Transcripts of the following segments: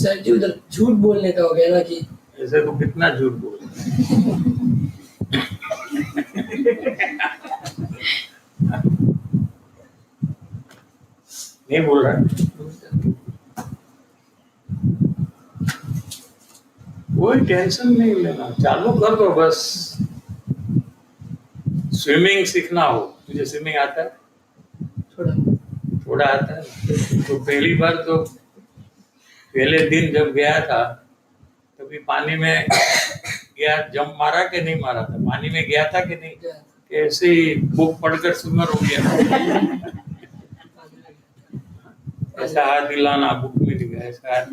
Sir जी उधर झूठ बोलने का हो गया ना कि ऐसे तो कितना झूठ बोल नहीं बोल रहा है। कोई टेंशन नहीं लेना, चालू कर दो बस। स्विमिंग सीखना हो, तुझे स्विमिंग आता है? थोड़ा थोड़ा आता है। तो पहली बार तो पहले दिन जब गया था तभी पानी में गया, जंप मारा कि नहीं मारा था? पानी में गया था कि नहीं? ऐसे ही बुक पढ़कर स्विमर हो गया। ऐसा हाथ हिलाना, बुक में लिखा ऐसा हाथ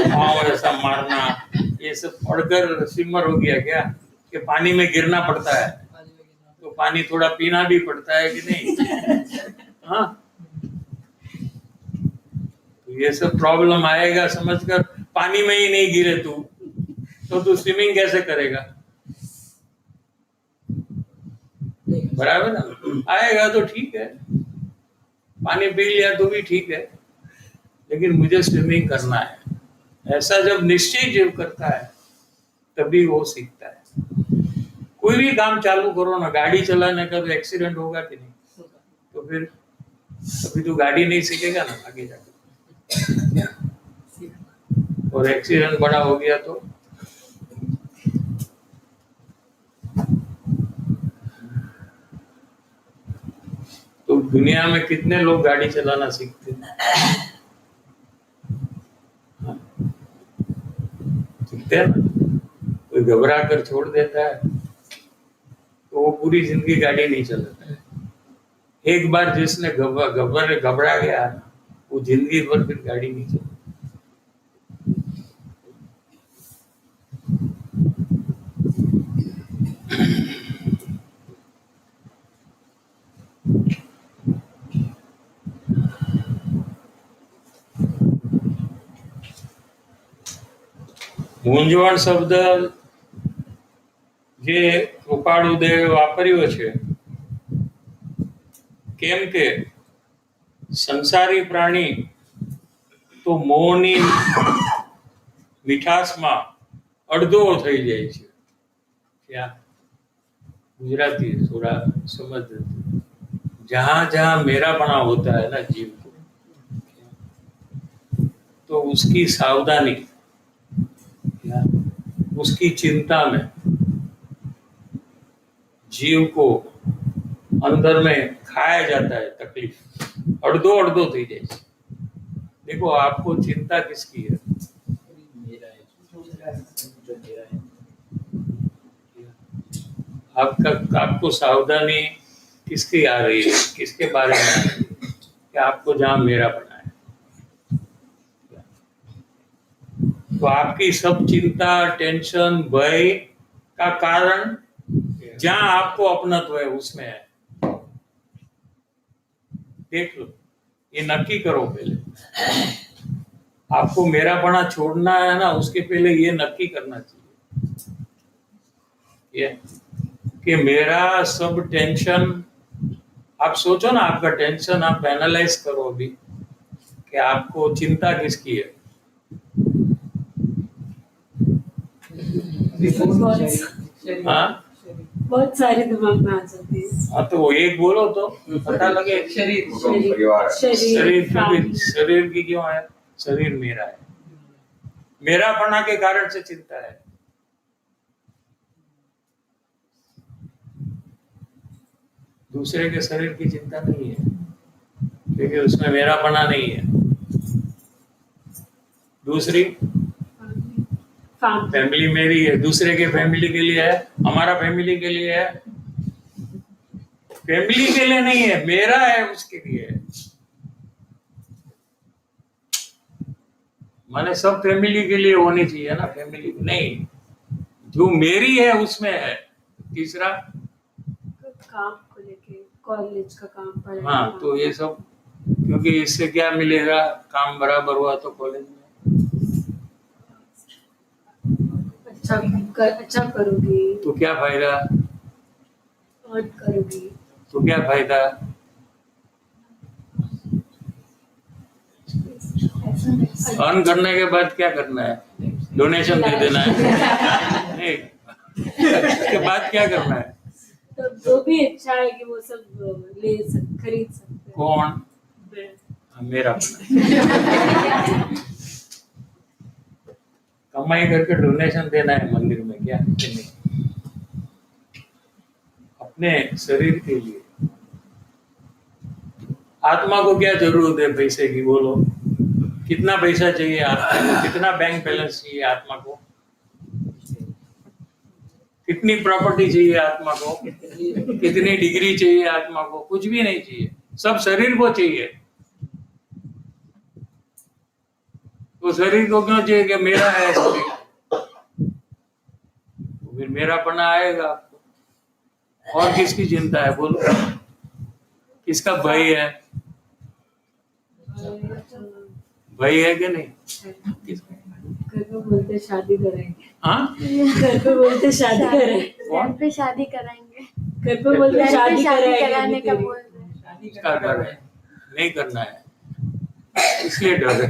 पाँव ऐसा मारना, ये सब पढ़कर स्विमर हो गया क्या? कि पानी में गिरना पड़ता है तो पानी थोड़ा पीना भी पड़ता है कि नहीं? हाँ, तो ये सब प्रॉब्लम आएगा समझकर पानी में ही नहीं गिरे तो तू स्विमिंग कैसे करेगा? बराबर ना? आएगा तो ठीक है, पानी पी लिया तो भी ठीक है, लेकिन मुझे स्विमिंग करना है। ऐसा जब निश्चय जीव करता है तभी वो सीखता है। कोई भी काम चालू करो ना, गाड़ी चलाने का तो एक्सीडेंट होगा कि नहीं? तो फिर अभी तो गाड़ी नहीं सीखेगा ना आगे जाके, और एक्सीडेंट बड़ा हो गया तो दुनिया में कितने लोग गाड़ी चलाना सीखते हैं? सीखते हैं ना? कोई घबरा कर छोड़ देता है तो वो पूरी जिंदगी गाड़ी नहीं चलाता है। एक बार जिसने घबरा गया वो जिंदगी भर फिर गाड़ी नहीं चलाता। મૂંઝવણ શબ્દ જે કૃપાળુદેવે વાપર્યો છે, કેમ કે સંસારી પ્રાણી તો મોહની મીઠાશમાં અડધો થઈ જાય છે। क्या गुजराती थोड़ा समझ देते, जहां जहां मेरापना होता है ना जीव को, तो उसकी सावधानी, उसकी चिंता में जीव को अंदर में खाया जाता है तकलीफ, अर्धो थी जाए। देखो आपको चिंता किसकी है? आपको सावधानी किसकी आ रही है, किसके बारे में आ रही है? कि आपको जहां मेरा बना है, तो आपकी सब चिंता, टेंशन, भय का कारण जहां आपको अपनत्व है उसमें है। देख लो, ये नक्की करो पहले। आपको मेरापना छोड़ना है ना, उसके पहले ये नक्की करना चाहिए ये कि मेरा सब टेंशन, आप सोचो ना, आपका टेंशन आप एनालाइज करो अभी कि आपको चिंता किसकी है। हाँ, बहुत सारे दिमाग में आ जाती है। हाँ, तो वो एक बोलो तो पता लगे। शरीर की क्यों है? शरीर मेरा है, मेरापना के कारण से चिंता है। दूसरे के शरीर की चिंता नहीं है क्योंकि उसमें मेरापना नहीं है। दूसरी फैमिली मेरी है, दूसरे के फैमिली के लिए है, हमारा फैमिली के लिए है। फैमिली के लिए नहीं है, मेरा है उसके लिए है। माने सब फैमिली के लिए होनी चाहिए ना, फैमिली नहीं, जो मेरी है उसमें है। तीसरा काम को लेके, कॉलेज का काम, पढ़ाई। हाँ, तो ये सब, क्योंकि इससे क्या मिलेगा? काम बराबर हुआ तो कॉलेज में अच्छा करूंगी तो क्या फायदा? और करूंगी तो क्या फायदा? अर्न करने के बाद क्या करना है? डोनेशन दे देना है? नहीं, उसके बाद क्या करना है? तो जो भी इच्छा है कि वो सब खरीद सकते हैं। कौन? मैं- मेरा कमाई करके डोनेशन देना है मंदिर में क्या? कि नहीं, अपने शरीर के लिए। आत्मा को क्या जरूरत है पैसे की? बोलो, कितना पैसा चाहिए आत्मा को? कितना बैंक बैलेंस चाहिए आत्मा को? कितनी प्रॉपर्टी चाहिए आत्मा को? कितनी डिग्री चाहिए आत्मा को? कुछ भी नहीं चाहिए, सब शरीर को चाहिए। तो शरीर को क्यों चाहिए कि मेरा है शरीर? तो फिर मेरापना आएगा आपको। और किसकी चिंता है? बोलो, किसका भय है? भय है कि नहीं? किसका? घर पे बोलते शादी कराएंगे। हाँ, घर पे बोलते शादी कराएंगे। घर पे शादी कराएंगे। घर पे बोलते घर पे शादी शादी कराएंगे कराने का तेरी। बोल रहे हैं। किसका डर है? नहीं करना है, इसलिए डर है।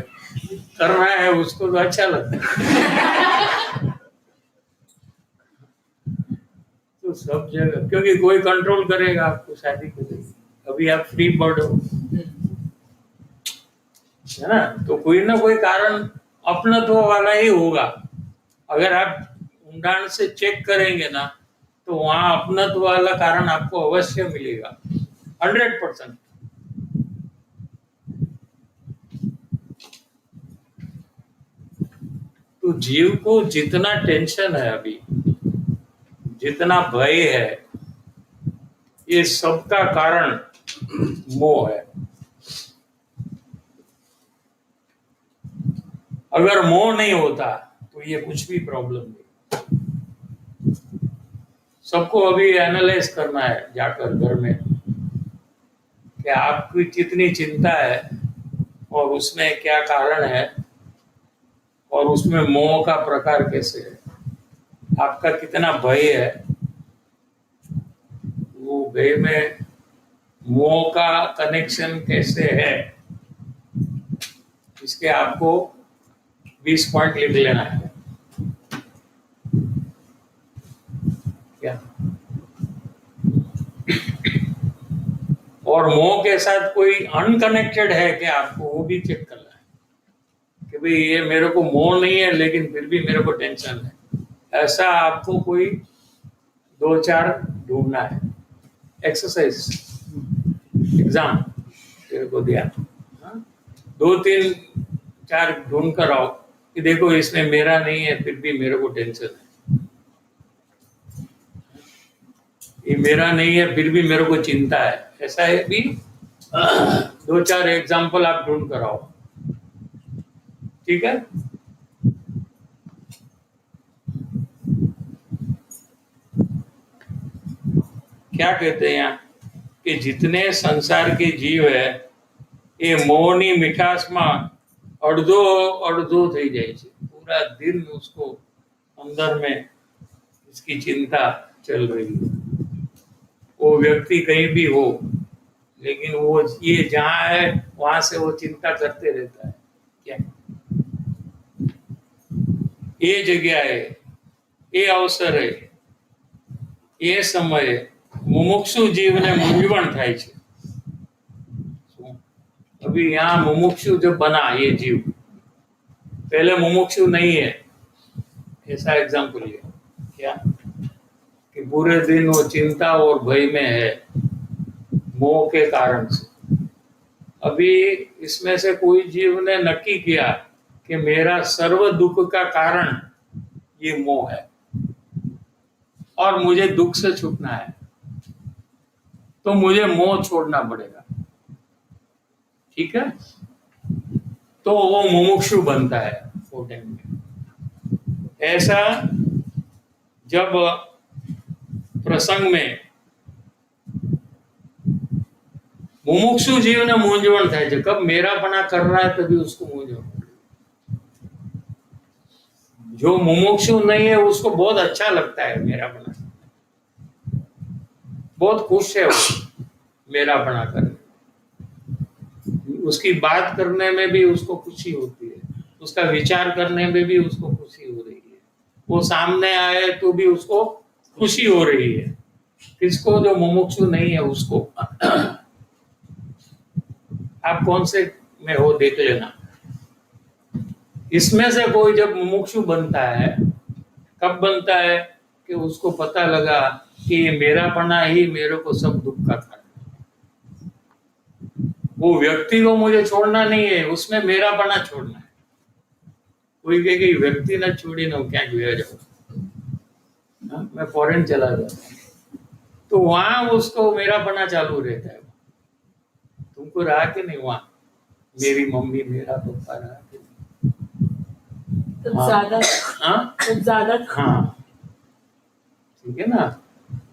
करना है उसको तो अच्छा लगता है। तो सब जगह, क्योंकि कोई कंट्रोल करेगा आपको शादी के लिए। अभी आप फ्री बर्ड हो, है ना? तो कोई ना कोई कारण अपनत्व वाला ही होगा। अगर आप ऊंडाण से चेक करेंगे ना, तो वहां अपनत्व वाला कारण आपको अवश्य मिलेगा, 100%। तो जीव को जितना टेंशन है अभी, जितना भय है, ये सबका कारण मोह है। अगर मोह नहीं होता तो ये कुछ भी प्रॉब्लम नहीं। सबको अभी एनालाइज करना है जाकर घर में कि आपकी कितनी चिंता है और उसमें क्या कारण है और उसमें मोह का प्रकार कैसे है, आपका कितना भय है, वो भय में मोह का कनेक्शन कैसे है, इसके आपको 20 पॉइंट लिख लेना है। क्या? और मोह के साथ कोई अनकनेक्टेड है क्या, आपको वो भी चेक करना है कि भाई ये मेरे को मोह नहीं है लेकिन फिर भी मेरे को टेंशन है। ऐसा आपको कोई 2-4 ढूंढना है। एक्सरसाइज, एग्जाम तेरे को दिया, 2-3-4 ढूंढ कर आओ कि देखो इसमें मेरा नहीं है फिर भी मेरे को टेंशन है, ये मेरा नहीं है फिर भी मेरे को चिंता है। ऐसा है भी 2-4 एग्जाम्पल आप ढूंढ कर आओ, ठीक है? क्या कहते हैं यहाँ कि जितने संसार के जीव है એ મોહની મીઠાશમાં અડધો અડધો થઈ જાય છે। पूरा दिन उसको अंदर में इसकी चिंता चल रही है। वो व्यक्ति कहीं भी हो, लेकिन वो ये जहाँ है वहां से वो चिंता करते रहता है। क्या ये जगह है, ये अवसर है, ये समय है, मुमुक्षु जीव ने मूंझवण થાય છે। अभी यहाँ मुमुक्षु जब बना ये जीव, पहले मुमुक्षु नहीं है, ऐसा एग्जाम्पल लिया क्या कि पूरे दिन वो चिंता और भय में है मोह के कारण से। अभी इसमें से कोई जीव ने नक्की किया कि मेरा सर्व दुख का कारण ये मोह है और मुझे दुख से छूटना है, तो मुझे मोह छोड़ना पड़ेगा, ठीक है? तो वो मुमुक्षु बनता है वो टाइम में। ऐसा जब प्रसंग में मुमुक्षु जीव ने मूंझवण થાય છે, कब मेरापना कर रहा है तभी उसको मूंझवण। जो मुमुक्षु नहीं है उसको बहुत अच्छा लगता है मेरापना, बहुत खुश है वो मेरापना करने। उसकी बात करने में भी उसको खुशी होती है, उसका विचार करने में भी उसको खुशी हो रही है, वो सामने आए तो भी उसको खुशी हो रही है। किसको? जो मुमुक्षु नहीं है उसको। आप कौन से में हो देख लेना। इसमें से कोई जब मुमुक्षु बनता है, कब बनता है? कि उसको पता लगा कि ये मेरापना ही मेरे को सब दुख का कारण है। वो व्यक्ति को मुझे छोड़ना नहीं है, उसमें मेरापना छोड़ना है। कोई कहे कि व्यक्ति ना छोड़ी ना क्या गया जाओ, मैं फॉरेन चला जाता, तो वहां उसको मेरापना चालू रहता है। तुमको रहा कि नहीं वहां? मेरी मम्मी, मेरा पापा रहा कि नहीं? तब ज्यादा तब ज्यादा हाँ, ठीक है ना।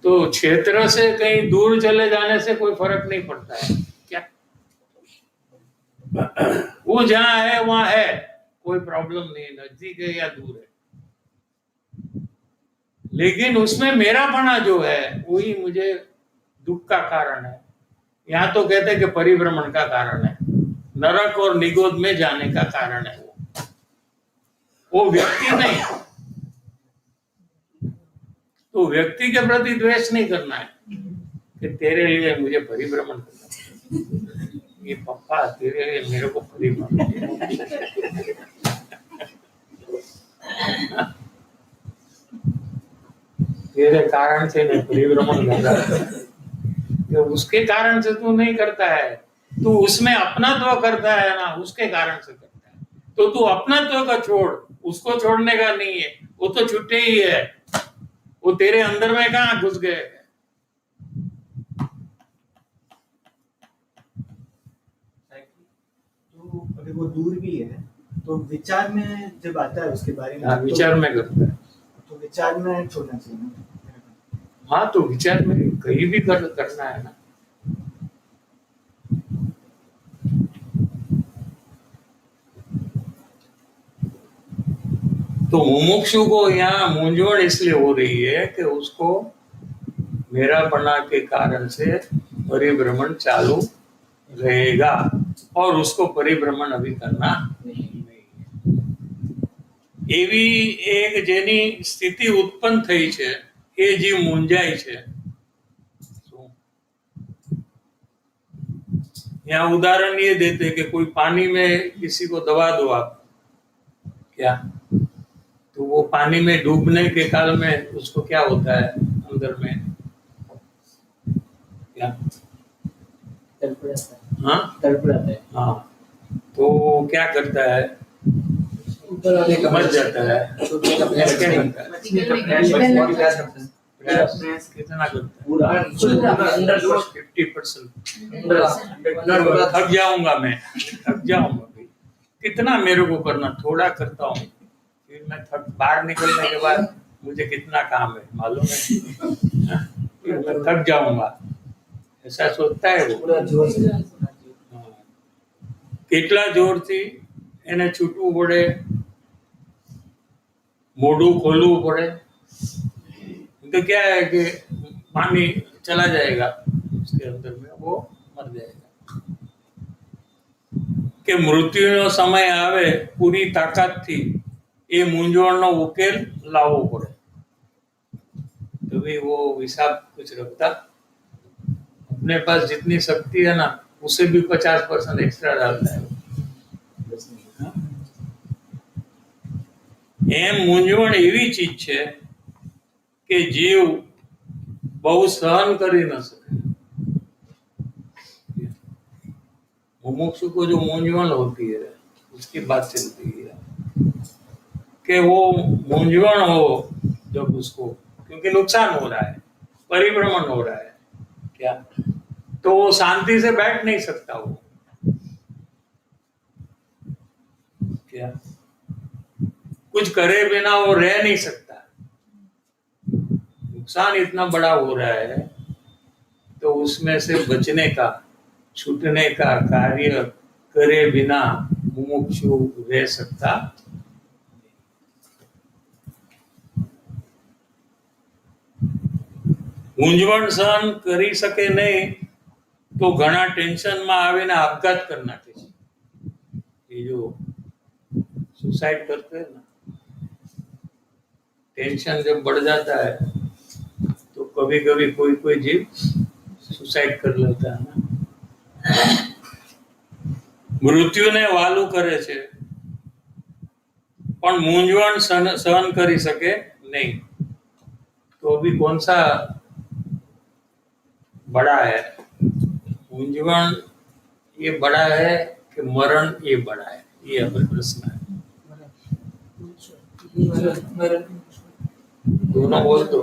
तो क्षेत्र से कहीं दूर चले जाने से कोई फर्क नहीं पड़ता है क्या? वो जहाँ है वहां है, कोई प्रॉब्लम नहीं, नजदीक है या दूर है। लेकिन उसमें मेरापना जो है वही मुझे दुख का कारण है। यहाँ तो कहते हैं कि परिभ्रमण का कारण है, नरक और निगोद में जाने का कारण है वो व्यक्ति नहीं। तो व्यक्ति के प्रति द्वेष नहीं करना है कि तेरे लिए मुझे परिभ्रमण करना है, ये पप्पा तेरे लिए मेरे को परिभ्रमण। तेरे कारण से मैं परिभ्रमण कर रहा हूं, उसके कारण से तू नहीं करता है, तू उसमें अपनात्व करता है ना, उसके कारण से करता है। तो तू अपनात्व का छोड़, उसको छोड़ने का नहीं है, वो तो छुट्टे ही है, वो तेरे अंदर में कहाँ घुस गए। तो अगर वो दूर भी है तो विचार में जब आता है उसके बारे में, विचार में करता है तो विचार में छोड़ना चाहिए ना। हाँ, तो विचार में कहीं भी करना है ना। तो मुमुक्षु को यहाँ मूंझवण इसलिए हो रही है कि उसको मेरापना के कारण से परिभ्रमण चालू रहेगा और उसको परिभ्रमण अभी करना नहीं है। એવી એક જેની સ્થિતિ ઉત્પન્ન થઈ છે એ જીવ મૂંઝાય છે। यहाँ उदाहरण ये देते कि कोई पानी में किसी को दबा दो आप, क्या तो वो पानी में डूबने के काल में उसको क्या होता है अंदर में? क्या हाँ तड़पड़ाता है। हाँ, तो क्या करता है? ऊपर आने का मर जाता है। छूटने का क्या प्रयास करता है? प्रयास कितना करता है? पूरा 50%। थक जाऊंगा मैं, थक जाऊंगा भाई, कितना मेरे को करना, थोड़ा करता हूँ, फिर मैं बाहर निकलने के बाद मुझे कितना काम है मालूम है, फिर मैं थक जाऊंगा, ऐसा सोचता है वो। पूरा जोर से કેટલા જોરથી એને છૂટવું પડે, મોઢું खोलવું પડે, तो क्या है कि पानी चला जाएगा उसके अंदर में, वो मर जाएगा। कि मृत्युનો સમય આવે પૂરી તાકાતથી એ મૂંઝવણનો ઉકેલ લાવવો પડે, तो भी वो हिसाब कुछ रखता, अपने पास जितनी शक्ति है ना उससे भी 50% एक्स्ट्रा डालता है। એમ મૂંઝવણ એવી ચીજ છે કે જીવ બહુ સહન કરી ન શકે। मुमुक्षु को जो मूंझवण होती है उसकी बात चलती है कि वो मूंझवण हो जब उसको, क्योंकि नुकसान हो रहा है, परिभ्रमण हो रहा है, क्या तो वो शांति से बैठ नहीं सकता वो, क्या कुछ करे बिना वो रह नहीं सकता। नुकसान इतना बड़ा हो रहा है तो उसमें से बचने का, छूटने का कार्य करे बिना मुमुक्षु रह सकता। મૂંઝવણ સહન કરી શકે નહીં તો ઘણા ટેન્શનમાં આવીને આપઘાત કરી નાખે છે। सुसाइड करते हैं ना, टेंशन जब बढ़ जाता है तो कभी कभी कोई कोई जीव सुसाइड कर लेता है ना। મૃત્યુને વાલું કરે છે પણ મૂંઝવણ सहन કરી શકે नहीं। तो अभी कौन सा बड़ा है, मूंझवण ये बड़ा है कि मरण ये बड़ा है, ये अभी प्रश्न है। दोनों बोल दो,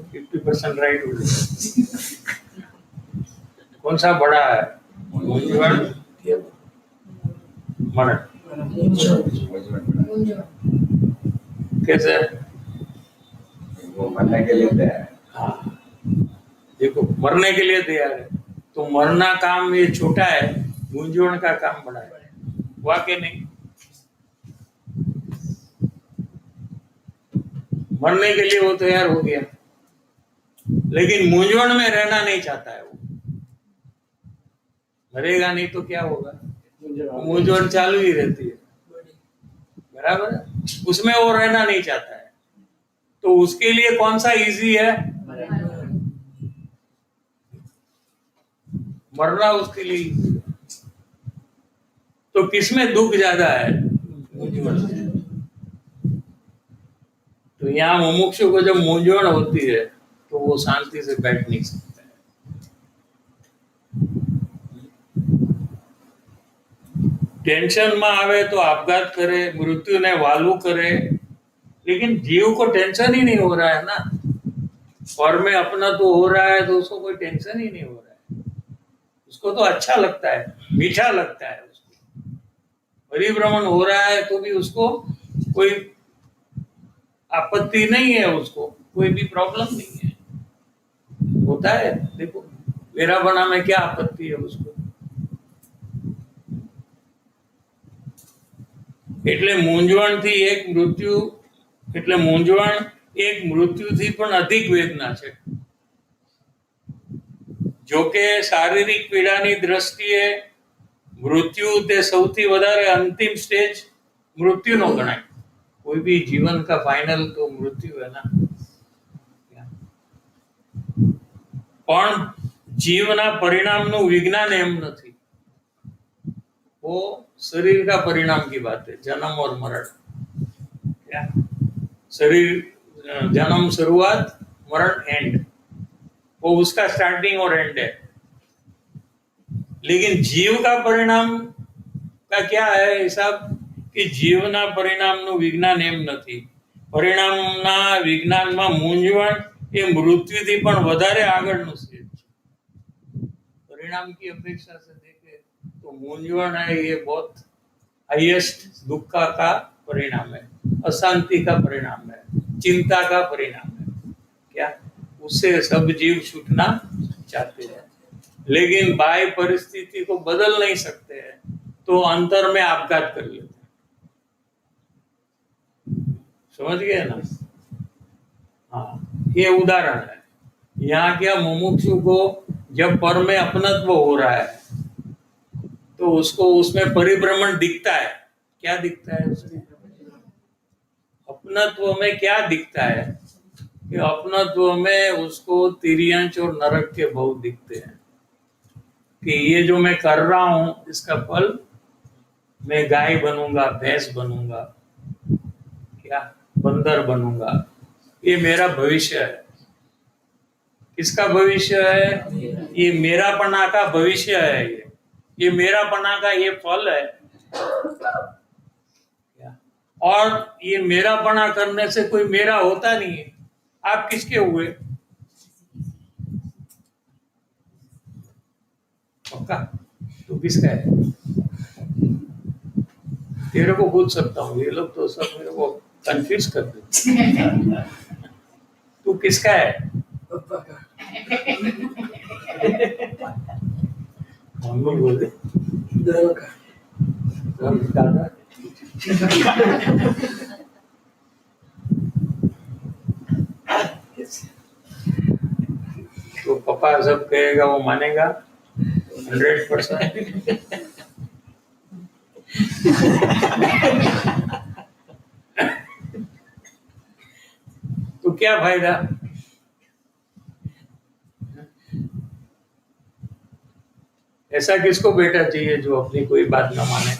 50% राइट हो जाए। कौन सा बड़ा है, मूंझवण मरण? कैसे? वो मरने के लिए तैयार है। हाँ, देखो मरने के लिए तैयार है, तो मरना काम ये छोटा है, मूंझवण का काम बड़ा है, वाकई नहीं? मरने के लिए वो तैयार हो गया, लेकिन मूंझवण में रहना नहीं चाहता है वो। मरेगा नहीं तो क्या होगा, मूंझवण चालू ही रहती है, बराबर है? उसमें वो रहना नहीं चाहता है, तो उसके लिए कौन सा इजी है, मरना उसके लिए easy है। तो किसमें दुख ज्यादा है, मूंझवण में। तो यहाँ मुमुक्षु को जब मूंझवण होती है तो वो शांति से बैठ नहीं सकता है। टेंशन में आवे तो आपघात करे, मृत्यु ने वालू करे, लेकिन जीव को टेंशन ही नहीं हो रहा है ना, और में अपना तो हो रहा है तो उसको कोई टेंशन ही नहीं हो रहा है, उसको तो अच्छा लगता है, मीठा लगता है उसको, परिभ्रमण हो रहा है तो भी उसको कोई आपत्ति नहीं है, उसको कोई भी प्रॉब्लम नहीं है, होता है। देखो मेरा बना में क्या आपत्ति है उसको, એટલે મૂંઝવણથી એક મૃત્યુ, એટલે મૂંઝવણ એક મૃત્યુથી પણ અધિક વેદના છે। જો કે શારીરિક પીડાની દ્રષ્ટિએ મૃત્યુ તે સૌથી વધારે અંતિમ સ્ટેજ મૃત્યુનો ગણાય। कोई भी जीवन का फाइनल तो मृत्यु है ना, પણ જીવના પરિણામનું વિજ્ઞાન એમ નથી, वो शरीर का परिणाम की बात है, जन्म और मरण। क्या शरीर, जन्म शुरुआत, मरण एंड, वो उसका स्टार्टिंग और एंड है। लेकिन जीव का परिणाम का क्या है हिसाब कि जीवना परिणामનું વિજ્ઞાન એમ નથી, પરિણામના વિજ્ઞાનમાં મૂંઝવણ એ મૃત્યુથી પણ વધારે આગળનું સ્ટેજ છે। परिणाम की अपेक्षा से देखे तो मूंझवण है ये बहुत हाईएस्ट दुख का परिणाम है, अशांति का परिणाम है, चिंता का परिणाम है। क्या उससे सब जीव छूटना चाहते हैं, लेकिन बाह्य परिस्थिति को बदल नहीं सकते हैं, तो अंतर में आपघात कर लेते हैं। समझ गए ना? हाँ, ये उदाहरण है। यहाँ क्या मुमुक्षु को जब पर में अपनत्व हो रहा है तो उसको उसमें परिभ्रमण दिखता है। क्या दिखता है उसमें? अपनत्व में क्या दिखता है कि अपनत्व में उसको तिर्यंच और नरक के भाव दिखते हैं, कि ये जो मैं कर रहा हूं इसका फल मैं गाय बनूंगा, भैंस बनूंगा, क्या बंदर बनूंगा, ये मेरा भविष्य है। किसका भविष्य है? ये मेरापना का भविष्य है, ये मेरापना का ये फल है। और ये मेरापना करने से कोई मेरा होता नहीं है। आप किसके हुए? पक्का? तो किसका है? तेरे को पूछ सकता हूँ, ये लोग तो सब मेरे को कंफ्यूज कर देते। तू किसका है? पप्पा का। हम लोग बोलते दोनों का। दादा तो पापा सब कहेगा वो मानेगा 100%। तो क्या फायदा? ऐसा किसको बेटा चाहिए जो अपनी कोई बात ना माने?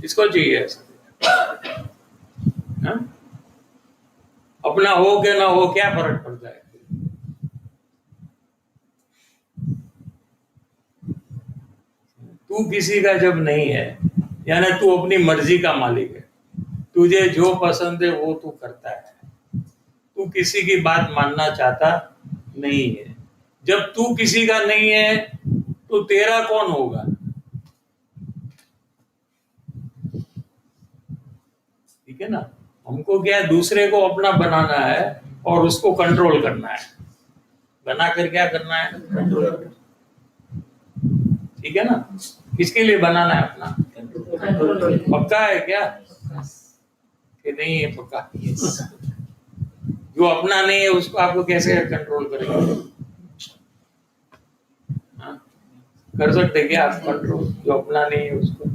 किसको चाहिए ऐसा? हाँ? अपना हो क्या ना हो क्या फर्क पड़ता है? तू किसी का जब नहीं है, यानी तू अपनी मर्जी का मालिक है, तुझे जो पसंद है वो तू करता है, तू किसी की बात मानना चाहता नहीं है। जब तू किसी का नहीं है तो तेरा कौन होगा? ठीक है ना? हमको क्या है, दूसरे को अपना बनाना है और उसको कंट्रोल करना है। बनाकर क्या करना है? कंट्रोल। ठीक है ना? किसके लिए बनाना है अपना? पक्का है क्या कि नहीं है? पक्का। जो अपना नहीं है उसको आपको कैसे कंट्रोल करेंगे? हाँ? कर सकते क्या आप कंट्रोल? जो अपना नहीं है उसको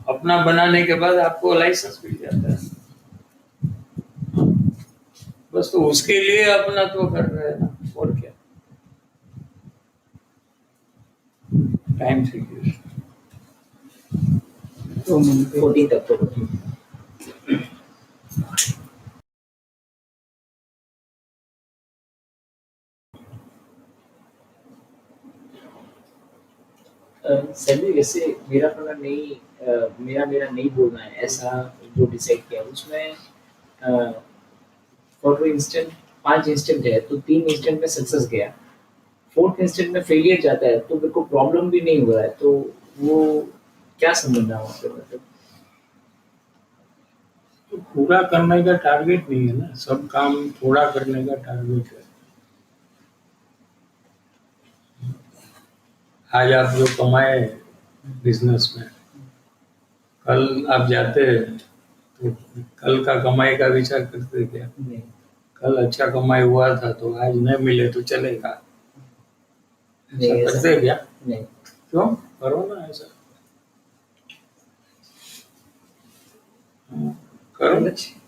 अपना बनाने के बाद आपको लाइसेंस मिल जाता है। बस तो उसके लिए अपना तो कर रहे हैं ना, और क्या? टाइम से 14 तक तो सर जी, वैसे मेरा अपना नहीं मेरा नहीं बोलना है, ऐसा जो डिसाइड किया उसमें फॉर इंस्टेंट 5 इंस्टेंट है तो 3 इंस्टेंट में सक्सेस गया, 4th इंस्टेंट में फेलियर जाता है तो मेरे को प्रॉब्लम भी नहीं हो रहा है, तो वो क्या समझना है वहाँ पे? मतलब तो पूरा करने का टारगेट नहीं है ना, सब काम थोड़ा करने का टारगेट है। आज आप जो कमाए बिजनेस में, कल आप जाते तो कल का कमाई का विचार करते क्या? नहीं, कल अच्छा कमाई हुआ था तो आज न मिले तो चलेगा, ऐसा ऐसा करते क्या? नहीं। क्यों? करो ना ऐसा। करो। मिलना चाहिए,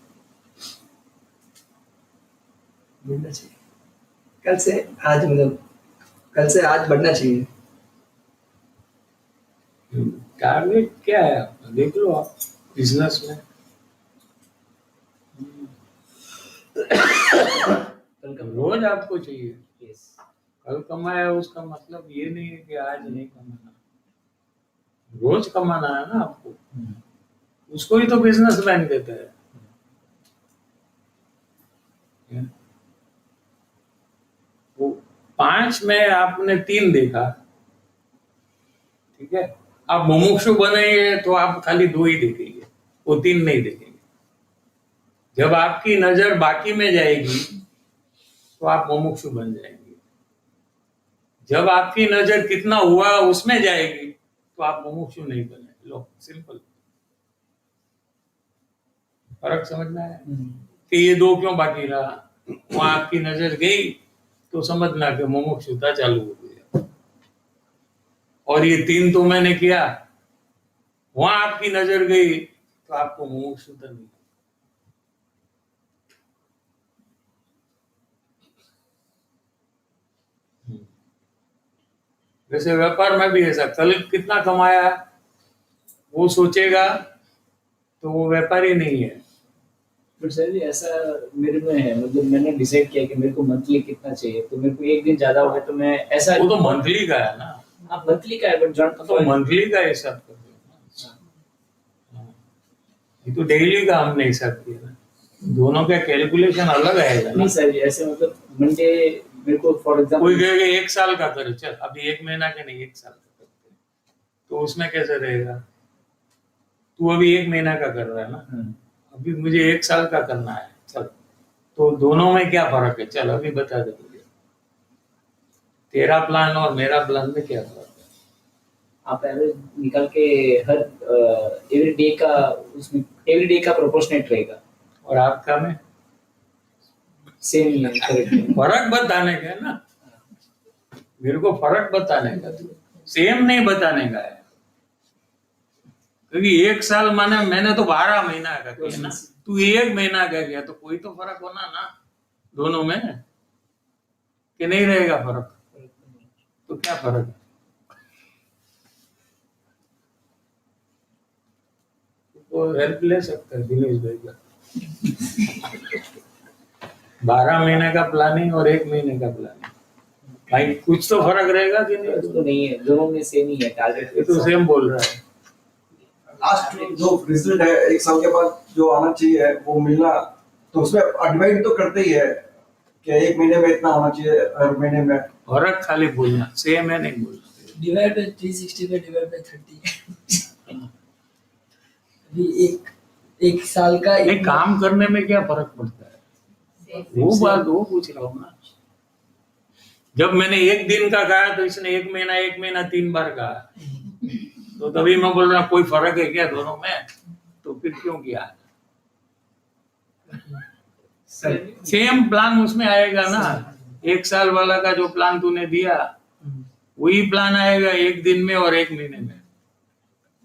मिलना चाहिए। कल से आज, मतलब कल से आज बढ़ना चाहिए। टारगेट क्या है आपका? देख लो आप बिजनेस में। कल का रोज आपको चाहिए। यस, कल कमाया उसका मतलब ये नहीं है कि आज नहीं कमाना, रोज कमाना है ना आपको। उसको ही तो बिजनेसमैन कहते हैं। वो 5 में आपने 3 देखा, ठीक है? आप मुमुक्षु बनेंगे तो आप खाली 2 ही देखेंगे, वो 3 नहीं देखेंगे। जब आपकी नजर बाकी में जाएगी तो आप मुमुक्षु बन जाएंगे। जब आपकी नजर कितना हुआ उसमें जाएगी तो आप मुमुक्षु नहीं बने। लो, सिंपल। फर्क समझना है कि ये 2 क्यों बाकी रहा। वहां आपकी नजर गई तो समझना कि मुमुक्षुता चालू हो गई, और ये 3 तो मैंने किया, वहां आपकी नजर गई तो आपको मुमुक्षुता नहीं। वैसे व्यापार में भी ऐसा, कल कितना कमाया वो सोचेगा तो वो व्यापारी नहीं है। बट सर जी ऐसा मेरे में है, मतलब मैंने डिसाइड किया कि मेरे को मंथली कितना चाहिए, तो मेरे को एक दिन ज्यादा हो गया तो मैं ऐसा। वो तो मंथली का है ना। हाँ, मंथली का है, बट तो मंथली का हिसाब कर दो। ये तो डेली का हमने हिसाब किया ना, दोनों का कैलकुलेशन अलग आएगा नहीं ना। सर जी, ऐसे मतलब मंडे मेरे को फॉर कोई एग्जांपल कहेगा 1 साल का करे, चल अभी 1 महीना के नहीं 1 साल का करते हैं। तो उसमें कैसे रहेगा? तू अभी 1 महीना का कर रहा है ना, अभी मुझे 1 साल का करना है, चल। तो दोनों में क्या फर्क है? चल अभी बता दे मुझे, तेरा प्लान और मेरा प्लान में क्या फर्क है? आप एवरेज निकाल के हर एवरी डे का, उसमें एवरी डे का प्रोपोर्शनेट रहेगा, और आपका में सेम ही है। करेक्ट। फर्क बताने का है ना, मेरे को फर्क बताने का, सेम नहीं बताने का है। क्योंकि 1 साल माने मैंने तो 12 महीना का किया ना, तू 1 महीना का किया, तो कोई तो फर्क होना ना दोनों में, कि नहीं रहेगा फर्क? तो क्या फर्क है? वो हेल्प ले सकता है दिनेश भाई का। 12 महीने का प्लानिंग और 1 महीने का प्लानिंग, भाई कुछ तो फर्क रहेगा कि नहीं? तो नहीं है, दोनों में सेम ही है टारगेट। ये तो सेम बोल रहा है। लास्ट जो रिजल्ट है 1 साल के बाद जो आना चाहिए वो मिलना, तो उसमें डिवाइड तो करते ही है कि 1 महीने में इतना होना चाहिए, हर महीने में। फर्क खाली बोलना, सेम है नहीं बोलना। डिवाइड बाय 360 पे डिवाइड बाय 30। अभी एक साल का नहीं, काम करने में क्या फर्क पड़ता है? वो बात वो पूछ रहा हूँ ना। जब मैंने 1 दिन का कहा तो इसने 1 महीना 3 बार कहा, तो तभी मैं बोल रहा हूँ कोई फर्क है क्या दोनों में? तो फिर क्यों किया? सेम प्लान उसमें आएगा ना। 1 साल वाला का जो प्लान तूने दिया वही प्लान आएगा 1 दिन में और 1 महीने में।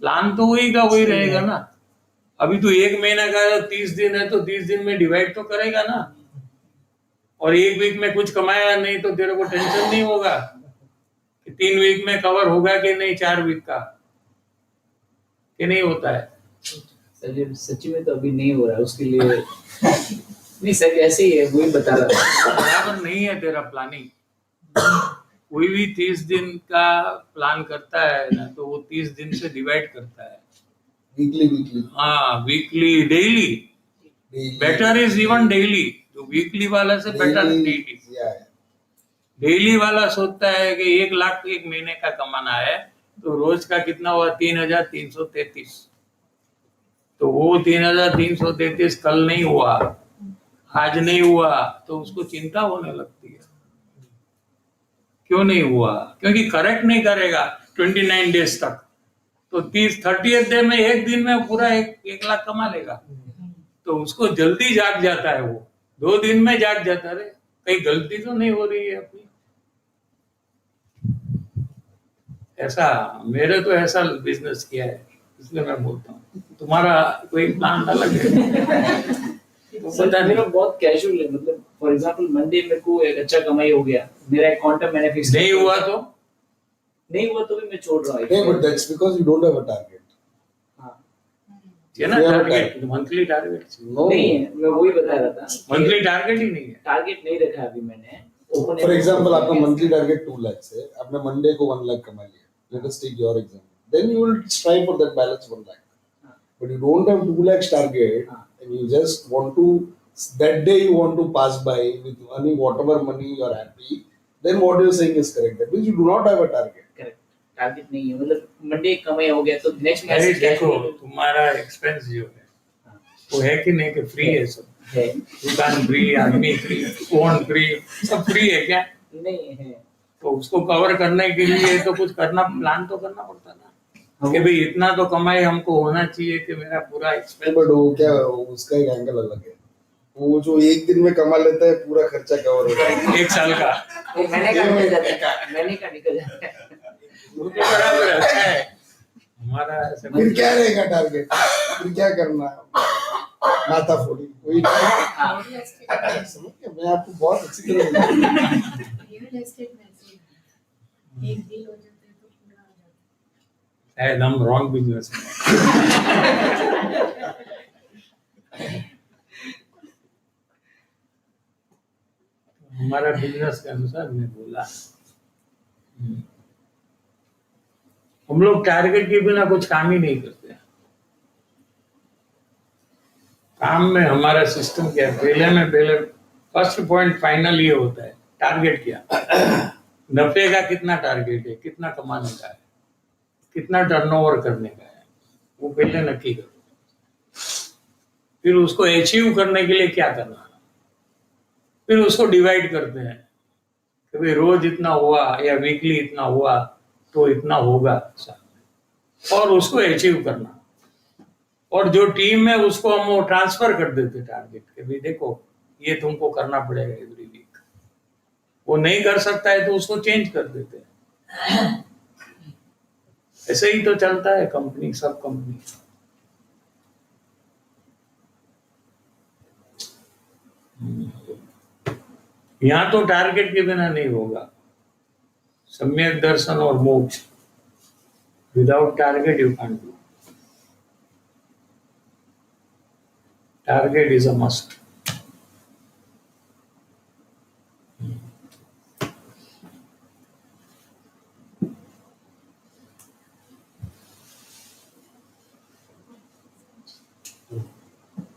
प्लान तो वही का वही रहेगा ना। अभी तू 1 महीना का 30 दिन है तो 30 दिन में डिवाइड तो करेगा ना। और 1 वीक में कुछ कमाया नहीं तो तेरे को टेंशन नहीं होगा कि 3 वीक में कवर होगा कि नहीं, 4 वीक का कि नहीं होता है। सर सच्ची में तो अभी नहीं हो रहा है, उसके लिए नहीं सर, ऐसे ही है, वही बता रहा था। बराबर नहीं है तेरा प्लानिंग। कोई भी 30 दिन का प्लान करता है ना तो वो 30 दिन से डिवाइड करता है। वीकली हाँ, weekly, daily. Better is even daily. तो वीकली वाला से बेटर डेली। डेली वाला सोचता है कि 1 लाख 1 महीने का कमाना है तो रोज का कितना हुआ? 3,333। तो वो 3,333 कल नहीं हुआ, आज नहीं हुआ, तो उसको चिंता होने लगती है। क्यों नहीं हुआ? क्योंकि करेक्ट नहीं करेगा 29 डेज तक, तो 30 डे में 1 दिन में पूरा 1 लाख कमा लेगा। तो उसको जल्दी जाग जाता है, वो 2 दिन में जाग जाता है। कहीं गलती तो नहीं हो रही है अपनी? ऐसा मेरे तो ऐसा बिजनेस किया है, इसलिए मैं बोलता हूँ। तुम्हारा कोई प्लान अलग है तो पता मेरा नहीं। बहुत कैजुअल है, मतलब फॉर एग्जांपल मंडे मेरे को एक अच्छा कमाई हो गया, मेरा एक क्वांटम मैंने फिक्स नहीं हुआ तो भी मैं छोड़ रहा हूँ। Yeah, but that's because you don't have a target. हाँ, ये ना Yeah, target, monthly target. No. नहीं है, मैं वही बता रहा था। मंथली टारगेट ही नहीं है। टारगेट नहीं रखा अभी मैंने। For example, आपका monthly target 2 lakhs है, आपने Monday को 1 lakh कमा लिया. Let us take your example. Then you will strive for that balance 1 lakh. But you don't have 2 lakhs target, and you just want to, that day you want to pass by with earning whatever money you are happy. Then what you are saying is correct. That means you do not have a target. Correct, target नहीं है, मतलब Monday कमाई हो गया तो next अरे देखो, तुम्हारा एक्सपेंस जो है वो है कि नहीं कि फ्री है? सब है, दुकान फ्री, आदमी फ्री, फोन फ्री, सब फ्री है क्या? नहीं है। तो उसको कवर करने के लिए तो कुछ करना, प्लान तो करना पड़ता ना कि भाई इतना तो कमाई हमको होना चाहिए कि मेरा पूरा एक्सपेंस। बट वो क्या, उसका एक एंगल अलग है. वो जो 1 दिन में कमा लेता है पूरा खर्चा कवर होता है. 1 साल का मैंने का निकल जाता है। वो तो बराबर है, अच्छा है हमारा ऐसे। फिर क्या रहेगा टारगेट? फिर क्या करना? माथा फोड़ी वही. समझ गया मैं आपको बहुत अच्छी तरह रियल एस्टेट में ऐसे ही है। एक डील हो जाता है तो पूरा आ जाता है। शायद हम रॉन्ग बिजनेस हमारा बिजनेस के अनुसार मैं बोला। हम लोग टारगेट के बिना कुछ काम ही नहीं करते। काम में हमारा सिस्टम क्या है? पहले फर्स्ट पॉइंट फाइनल ये होता है, टारगेट क्या? नफे का कितना टारगेट है, कितना कमाने का है, कितना टर्नओवर करने का है, वो पहले नक्की करो। फिर उसको अचीव करने के लिए क्या करना, फिर उसको डिवाइड करते हैं कि भाई रोज इतना हुआ या वीकली इतना हुआ तो इतना होगा, और उसको अचीव करना। और जो टीम है उसको हम वो ट्रांसफर कर देते टारगेट के, भाई देखो ये तुमको करना पड़ेगा एवरी वीक। वो नहीं कर सकता है तो उसको चेंज कर देते हैं। ऐसे ही तो चलता है कंपनी, सब कंपनी। यहाँ तो टारगेट के बिना नहीं होगा। सम्यक दर्शन और मोक्ष, without target you can do. Target is a must.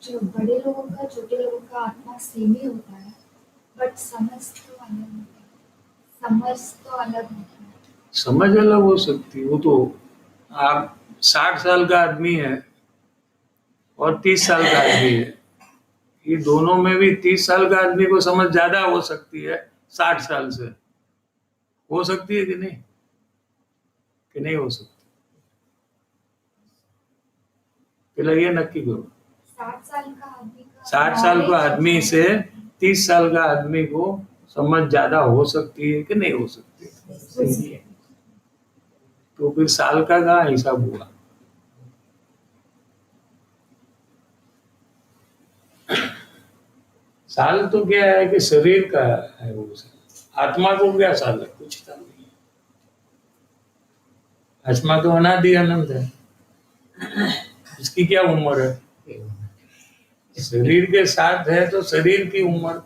जो बड़े लोगों का छोटे लोगों का आत्मा सेम ही होता है, बट समझ तो अलग होता है। समझ तो अलग होता है। समझ अलग हो सकती है, वो तो आप 60 साल का आदमी है और 30 साल का आदमी है, ये दोनों में भी 30 साल का आदमी को समझ ज्यादा हो सकती है 60 साल से। हो सकती है कि नहीं? कि नहीं हो सकती? पहले ये नक्की करो। 60 साल का आदमी का 60 साल का आदमी से 30 साल का आदमी को समझ ज्यादा हो सकती है कि नहीं हो सकती? तो फिर साल का कहाँ हिसाब हुआ? साल तो क्या है कि शरीर का है वो साल। आत्मा को क्या साल है? कुछ साल नहीं है। आत्मा तो अनादि अनंत है, इसकी क्या उम्र है? शरीर के साथ है तो शरीर की उम्र,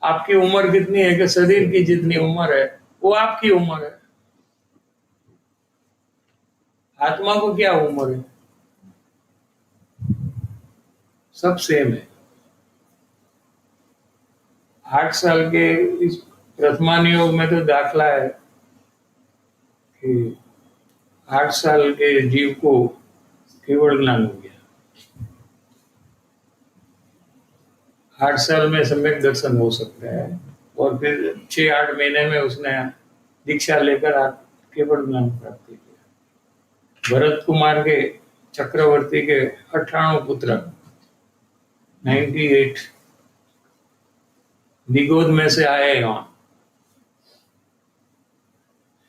आपकी उम्र कितनी है कि शरीर की जितनी उम्र है वो आपकी उम्र है। आत्मा को क्या उम्र है? सब सेम है। 8 साल के इस प्रथमान योग में तो दाखला है कि 8 साल के जीव को केवल ज्ञान हो गया। 8 साल में सम्यक दर्शन हो सकता है और फिर 6-8 महीने में उसने दीक्षा लेकर केवल ज्ञान प्राप्त किया। भरत कुमार के चक्रवर्ती के 98 पुत्र 98 निगोद में से आए वहां।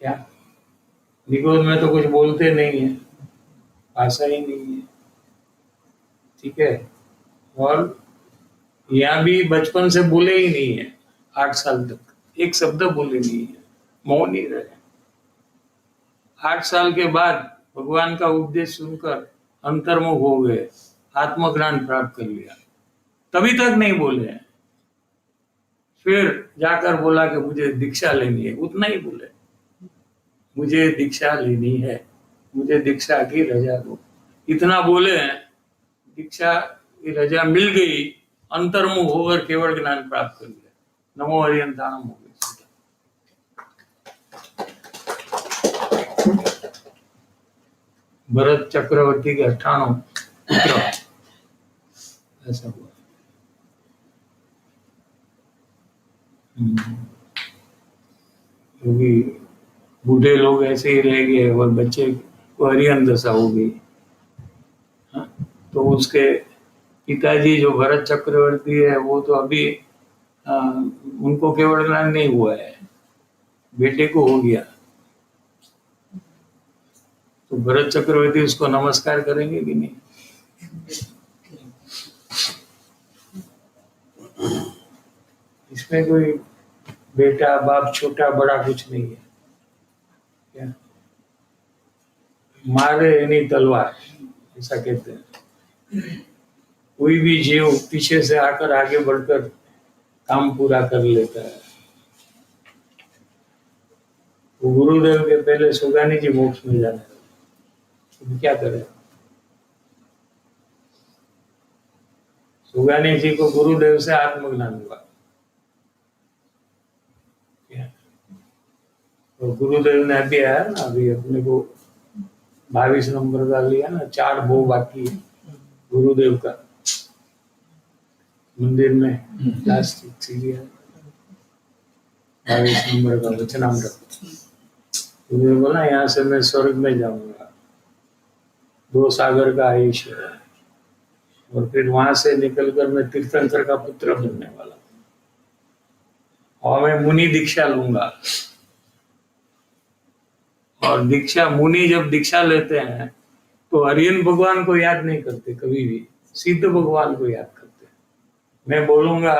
क्या निगोद में तो कुछ बोलते नहीं है, भाषा ही नहीं है, ठीक है। और यहाँ भी बचपन से बोले ही नहीं है, 8 साल तक एक शब्द बोले नहीं है, मौन ही रहे। 8 साल के बाद भगवान का उपदेश सुनकर अंतर्मुख हो गए, आत्मज्ञान प्राप्त कर लिया, तभी तक नहीं बोले हैं। फिर जाकर बोला कि मुझे दीक्षा लेनी है, उतना ही बोले, मुझे दीक्षा लेनी है, मुझे दीक्षा की रजा दो, इतना बोले हैं। दीक्षा की रजा मिल गई, अंतर्मुख होकर केवल ज्ञान प्राप्त कर लिया। नमो हरियंताणम हो गई। भरत चक्रवर्ती के 98 पुत्र, ऐसा हुआ। क्योंकि बूढ़े लोग ऐसे ही रह गए और बच्चे को हरियन दशा हो गई। हाँ? तो उसके पिताजी जो भरत चक्रवर्ती है वो तो अभी उनको केवल ज्ञान नहीं हुआ है, बेटे को हो गया। तो भरत चक्रवर्ती उसको नमस्कार करेंगे कि नहीं? इसमें कोई बेटा बाप छोटा बड़ा कुछ नहीं है। क्या मारे नहीं तलवार, ऐसा कहते हैं। कोई भी जीव पीछे से आकर आगे बढ़कर काम पूरा कर लेता है। वो गुरुदेव के पहले सुगानी जी मोक्ष में जाने, तो क्या करे? सुगानी जी को गुरुदेव से आत्मज्ञान हुआ। तो गुरुदेव ने अभी आया ना, अभी अपने को 22 नंबर का लिया ना, 4 भोग बाकी है गुरुदेव का मंदिर में। लास्ट लिया 22 नंबर का वचनामृत। गुरुदेव बोला यहाँ से मैं स्वर्ग में जाऊंगा, 2 सागर का आयुष है, और फिर वहां से निकलकर मैं तीर्थंकर का पुत्र बनने वाला हूँ और मैं मुनि दीक्षा लूंगा और दीक्षा मुनि जब दीक्षा लेते हैं तो हरियन भगवान को याद नहीं करते कभी भी, सिद्ध भगवान को याद करते हैं। मैं बोलूंगा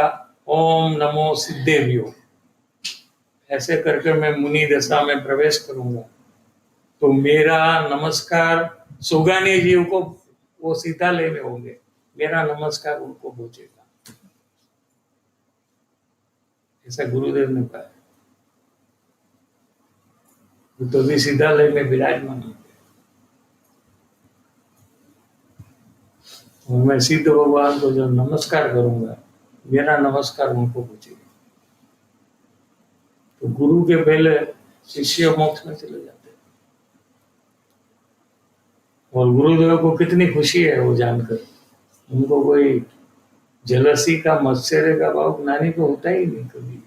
ओम नमो सिद्धेभ्यो, ऐसे करके मैं मुनि दशा में प्रवेश करूंगा तो मेरा नमस्कार सुगानी जी को वो सीधा लेने होंगे, मेरा नमस्कार उनको पहुंचेगा, ऐसा गुरुदेव ने कहा। तो भी सीधा लेने विराजमान होंगे और मैं सिद्ध भगवान को जब नमस्कार करूंगा मेरा नमस्कार उनको पहुंचेगा। तो गुरु के पहले शिष्य मोक्ष में चले जाते हैं और गुरुदेव को कितनी खुशी है वो जानकर, उनको कोई जलसी का मत्सर्य का भाव ज्ञानी को होता ही नहीं कभी।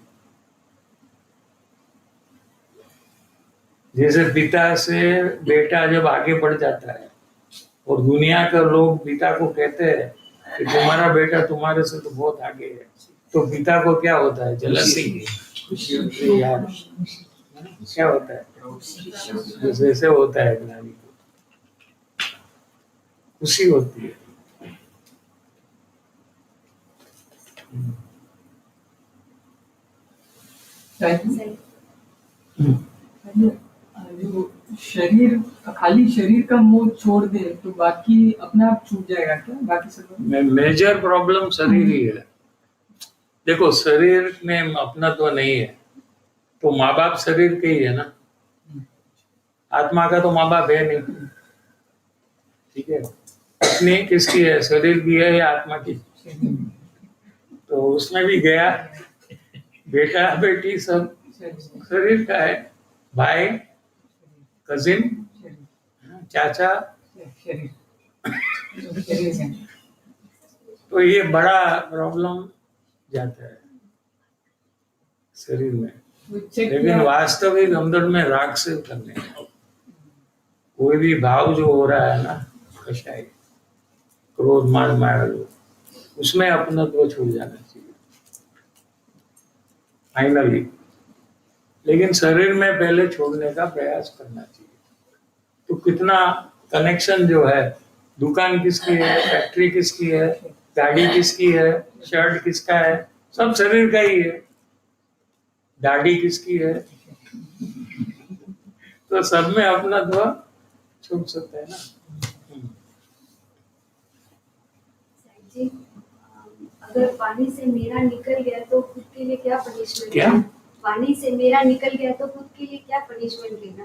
जैसे पिता से बेटा जब आगे बढ़ जाता है और दुनिया के लोग पिता को कहते हैं कि तुम्हारा बेटा तुम्हारे से तो बहुत आगे है, तो पिता को क्या होता है? जलसी, यार क्या होता है? जैसे होता है ज्ञानी को खुशी होती है। जो शरीर, खाली शरीर का मोह छोड़ दे तो बाकी अपने आप छूट जाएगा क्या? बाकी सब मेजर प्रॉब्लम शरीर ही है। देखो शरीर में अपना तो नहीं है, तो माँ बाप शरीर के ही है ना, आत्मा का तो माँ बाप है नहीं, ठीक है। अपनी किसकी है? शरीर की है या आत्मा की? तो उसमें भी गया बेटा बेटी सब शरीर का है, भाई कजिन चाचा, तो ये बड़ा प्रॉब्लम जाता है शरीर में। लेकिन वास्तविक अंदर में राग से करने कोई भी भाव जो हो रहा है ना, कषाय क्रोध मान माया, उसमें अपना तो छूट जाना चाहिए फाइनली। लेकिन शरीर में पहले छोड़ने का प्रयास करना चाहिए। तो कितना कनेक्शन जो है, दुकान किसकी है, फैक्ट्री किसकी है, गाड़ी किसकी है, शर्ट किसका है, सब शरीर का ही है। दाढ़ी किसकी है, तो सब में अपना तो छूट सकता है ना। जी, अगर पानी से मेरा निकल गया तो खुद के लिए क्या पनिशमेंट? क्या? पानी से मेरा निकल गया तो खुद के लिए क्या पनिशमेंट लेना?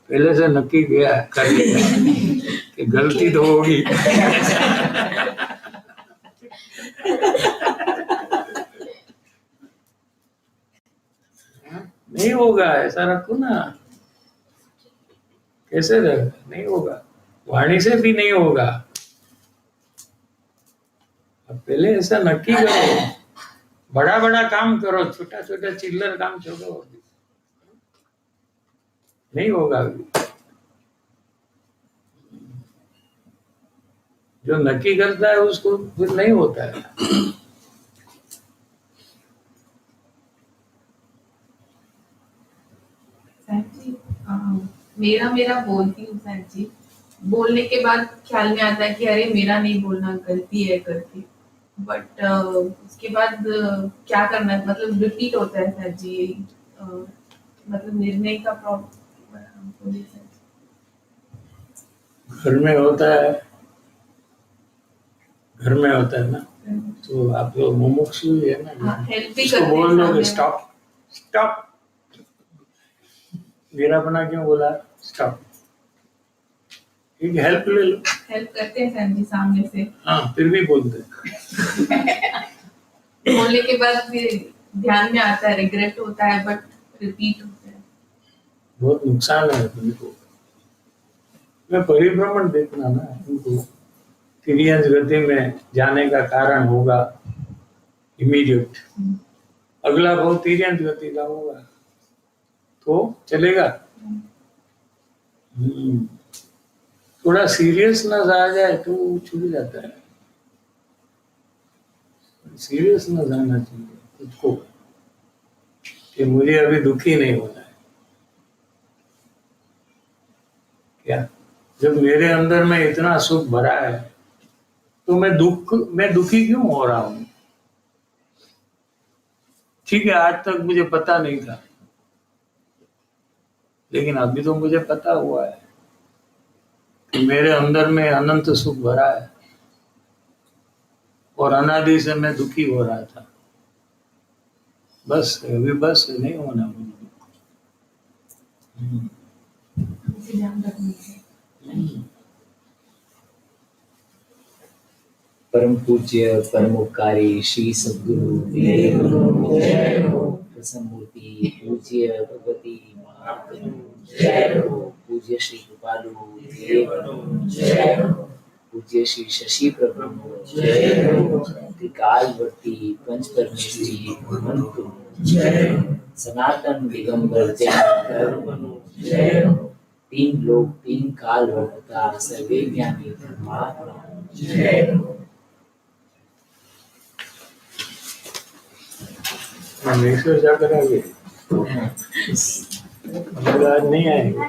पहले से नक्की किया कर लिया कि गलती तो होगी। नहीं होगा, ऐसा रखो ना। कैसे रहेगा? नहीं होगा, वाणी से भी नहीं होगा। अब पहले ऐसा नक्की करो, बड़ा बड़ा काम करो, छोटा छोटा चिल्लर काम छोड़ो, नहीं होगा अभी। जो नक्की करता है उसको फिर नहीं होता है। मेरा मेरा बोलती हूँ सर जी, बोलने के बाद ख्याल में आता है कि अरे मेरा नहीं बोलना, गलती है करके, बट उसके बाद क्या करना है, मतलब रिपीट होता है सर जी। मतलब निर्णय का प्रॉब्लम घर में होता है, घर में होता है ना, तो आप लोग मुमुक्षु ही है ना, हेल्प भी उसको करते बोल दो हैं स्टॉप स्टॉप। मेरा बना क्यों बोला स्टॉप? एक हेल्प ले लो। हेल्प करते हैं सर जी सामने से। हाँ, फिर भी बोलते हैं। बोलने के बाद फिर ध्यान में आता है, रिग्रेट होता है, बट रिपीट होता है। बहुत नुकसान है तुमको। मैं परिभ्रमण देखना ना, उनको तिर्यंस गति में जाने का कारण होगा इमीडिएट, अगला भाव तिर्यंस गति का होगा तो चलेगा। थोड़ा सीरियसनेस आ जाए तो छूट जाता है। सीरियसनेस आना चाहिए खुद को कि मुझे अभी दुखी नहीं होना है। क्या जब मेरे अंदर में इतना सुख भरा है तो मैं दुखी क्यों हो रहा हूं? ठीक है, आज तक मुझे पता नहीं था, लेकिन अभी तो मुझे पता हुआ है कि मेरे अंदर में अनंत सुख भरा है और अनादि से मैं दुखी हो रहा था। बस अभी बस नहीं होना मुझे। इसे ध्यान रखने से परम पूज्य परमोपकारी श्री सद्गुरु प्रसन्न मूर्ति पूज्य भगवती महाप्रभु जय हो, पूज्य श्री कृपालु जय हो, पूज्य श्री शशि प्रभु जय हो, त्रिकालवर्ती पंच परमेश्वरी भगवंतु जय हो, सनातन दिगंबर जय हो, तीन लोक तीन काल वर्तता सर्वे ज्ञानी धर्मात्मा जय हो। हमेशा जा करेंगे, आज नहीं आएंगे।